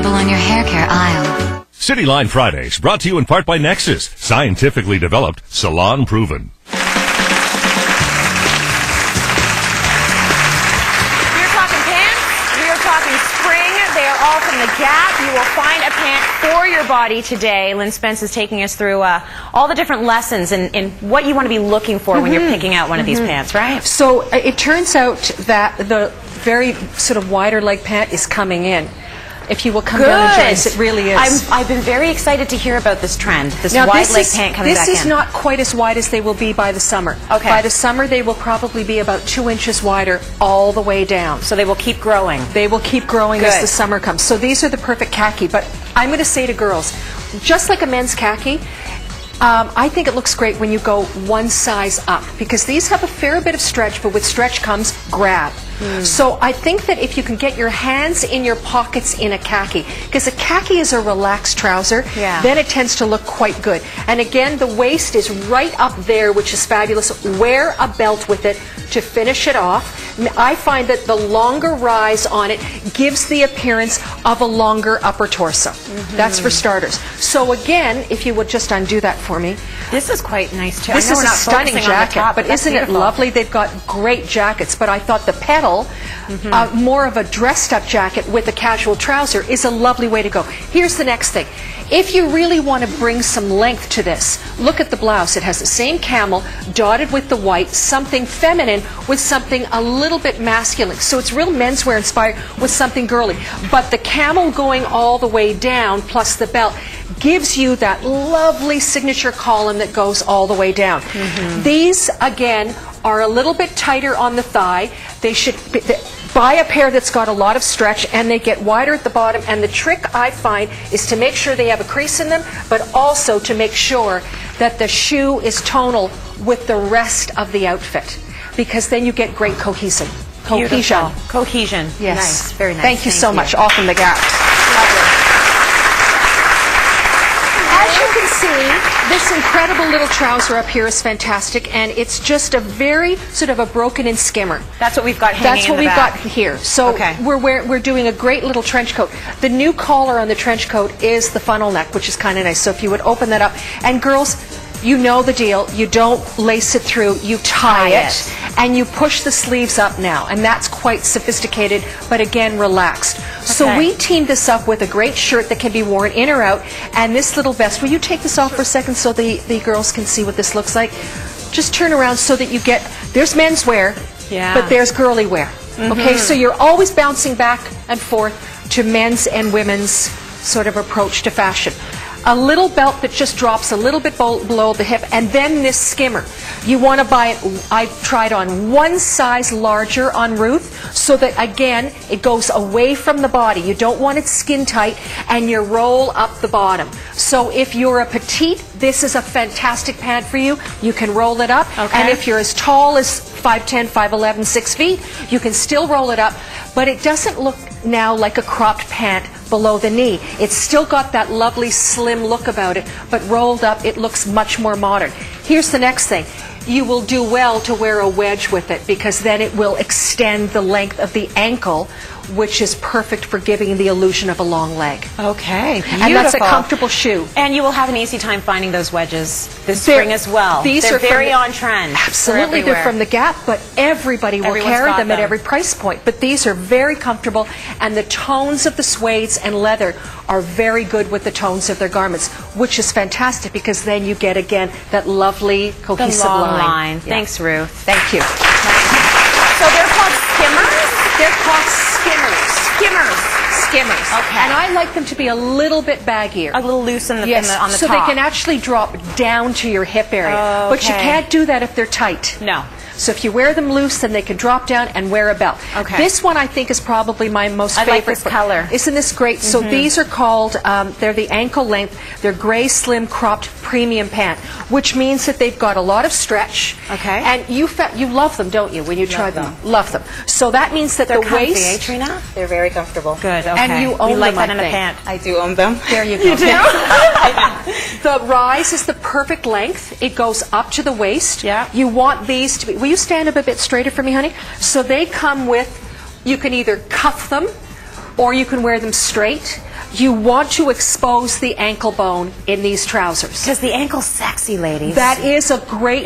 available on your hair care aisle. CityLine Fridays, brought to you in part by Nexus, scientifically developed, salon proven. They are all from the Gap. You will find a pant for your body today. Lynn Spence is taking us through all the different lessons and what you want to be looking for when you're picking out one of these pants, right? So it turns out that the very sort of wider leg pant is coming in. If you will come down and join us, it really is. I've been very excited to hear about this trend, this now, wide leg pant coming back in. This is not quite as wide as they will be by the summer. Okay. By the summer, they will probably be about 2 inches wider all the way down. So they will keep growing. They will keep growing as the summer comes. So these are the perfect khaki. But I'm going to say to girls, just like a men's khaki, I think it looks great when you go one size up, because these have a fair bit of stretch, but with stretch comes grab. So I think that if you can get your hands in your pockets in a khaki, because a khaki is a relaxed trouser, then it tends to look quite good. And again, the waist is right up there, which is fabulous. Wear a belt with it to finish it off. I find that the longer rise on it gives the appearance of a longer upper torso. That's for starters. So again, if you would just undo that for me. This is quite nice too. This is a stunning jacket, but isn't it lovely? They've got great jackets, but I thought the petal, more of a dressed up jacket with a casual trouser, is a lovely way to go. Here's the next thing. If you really want to bring some length to this, look at the blouse. It has the same camel dotted with the white, something feminine with something a little bit masculine. So it's real menswear inspired with something girly. But the camel going all the way down plus the belt gives you that lovely signature column that goes all the way down. These, again, are a little bit tighter on the thigh. They should buy a pair that's got a lot of stretch, and they get wider at the bottom. And the trick, I find, is to make sure they have a crease in them, but also to make sure that the shoe is tonal with the rest of the outfit, because then you get great cohesion. Cohesion. Yes. Nice. Very nice. Thank you so much. All from the Gap. As you can see, this incredible little trouser up here is fantastic, and it's just a very sort of a broken-in skimmer. That's what we've got hanging in the back. That's what we've got here. So we're doing a great little trench coat. The new collar on the trench coat is the funnel neck, which is kind of nice. So if you would open that up, and girls, you know the deal. You don't lace it through. You tie it, and you push the sleeves up now, and that's quite sophisticated, but again, relaxed. So we teamed this up with a great shirt that can be worn in or out, and this little vest. Will you take this off for a second so the girls can see what this looks like? Just turn around so that you get, there's menswear, but there's girly wear. Okay, so you're always bouncing back and forth to men's and women's sort of approach to fashion. A little belt that just drops a little bit below the hip, and then this skimmer. You want to buy it, I tried on one size larger on Ruth, so that again, it goes away from the body. You don't want it skin tight, and you roll up the bottom. So if you're a petite, this is a fantastic pant for you. You can roll it up, and if you're as tall as 5'10", 5'11", 6 feet, you can still roll it up, but it doesn't look now like a cropped pant below the knee. It's still got that lovely slim look about it, but rolled up, it looks much more modern. Here's the next thing. You will do well to wear a wedge with it, because then it will extend the length of the ankle, which is perfect for giving the illusion of a long leg. Okay, beautiful. And that's a comfortable shoe. And you will have an easy time finding those wedges this spring as well. They're very on trend. Absolutely, they're from the Gap, but everybody will carry them at every price point. But these are very comfortable, and the tones of the suedes and leather are very good with the tones of their garments, which is fantastic, because then you get, again, that lovely cohesive line. Thanks, Ruth. Thank you. So they're called skimmers? They're called skimmers. Skimmers. Okay. And I like them to be a little bit baggier. A little loose on the top. So they can actually drop down to your hip area. But you can't do that if they're tight. No. So if you wear them loose, then they can drop down and wear a belt. This one I think is probably my most favorite. I like this color. Isn't this great? So these are called, they're the ankle length. They're gray slim cropped premium pant, which means that they've got a lot of stretch. And you love them, don't you, when you try them? Love them. So that means that the comfy, waist... eh, Trina? They're very comfortable. Good, okay. And you own like them, that in a pant. I do own them. There you go. You do? The rise is the perfect length. It goes up to the waist. Yeah. You want these to be... Will you stand up a bit straighter for me, honey? So they come with... You can either cuff them, or you can wear them straight. You want to expose the ankle bone in these trousers. Because the ankle's sexy, ladies. That is a great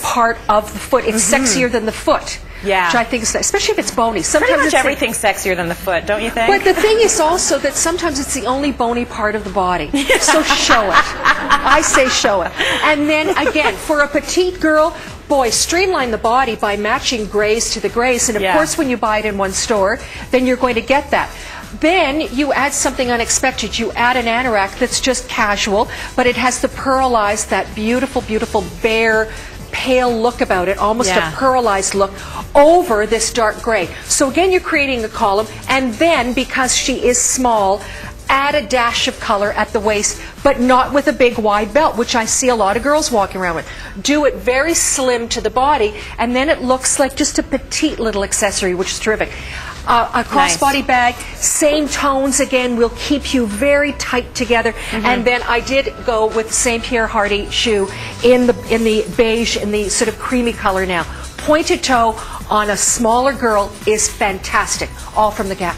part of the foot. It's sexier than the foot. Yeah. Which I think is nice, especially if it's bony. Sometimes pretty much everything's sexier than the foot, don't you think? But the thing is also that sometimes it's the only bony part of the body. So show it. I say show it. And then again, for a petite girl, boy, streamline the body by matching grays to the grays. And of course, when you buy it in one store, then you're going to get that. Then you add something unexpected. You add an anorak that's just casual, but it has the pearlized, that beautiful, beautiful bare, pale look about it, almost a pearlized look over this dark gray. So again, you're creating a column, and then because she is small, add a dash of color at the waist, but not with a big wide belt, which I see a lot of girls walking around with. Do it very slim to the body, and then it looks like just a petite little accessory, which is terrific. A crossbody bag, same tones again, will keep you very tight together. And then I did go with the same Pierre Hardy shoe in the beige, in the sort of creamy color now. Pointed toe on a smaller girl is fantastic, all from the Gap.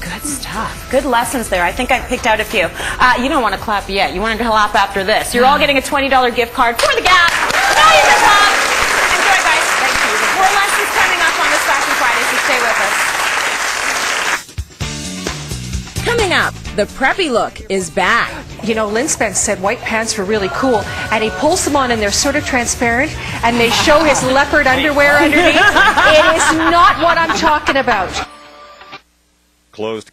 Good stuff. Good lessons there. I think I picked out a few. You don't want to clap yet. You want to clap after this. You're all getting a $20 gift card for the Gap. Now you can clap. Enjoy, guys. Thank you. More lessons coming up on this Fashion Friday, so stay with us. Coming up, the preppy look is back. You know, Lynn Spence said white pants were really cool, and he pulls them on and they're sort of transparent, and they show his leopard underwear underneath. It is not what I'm talking about. Closed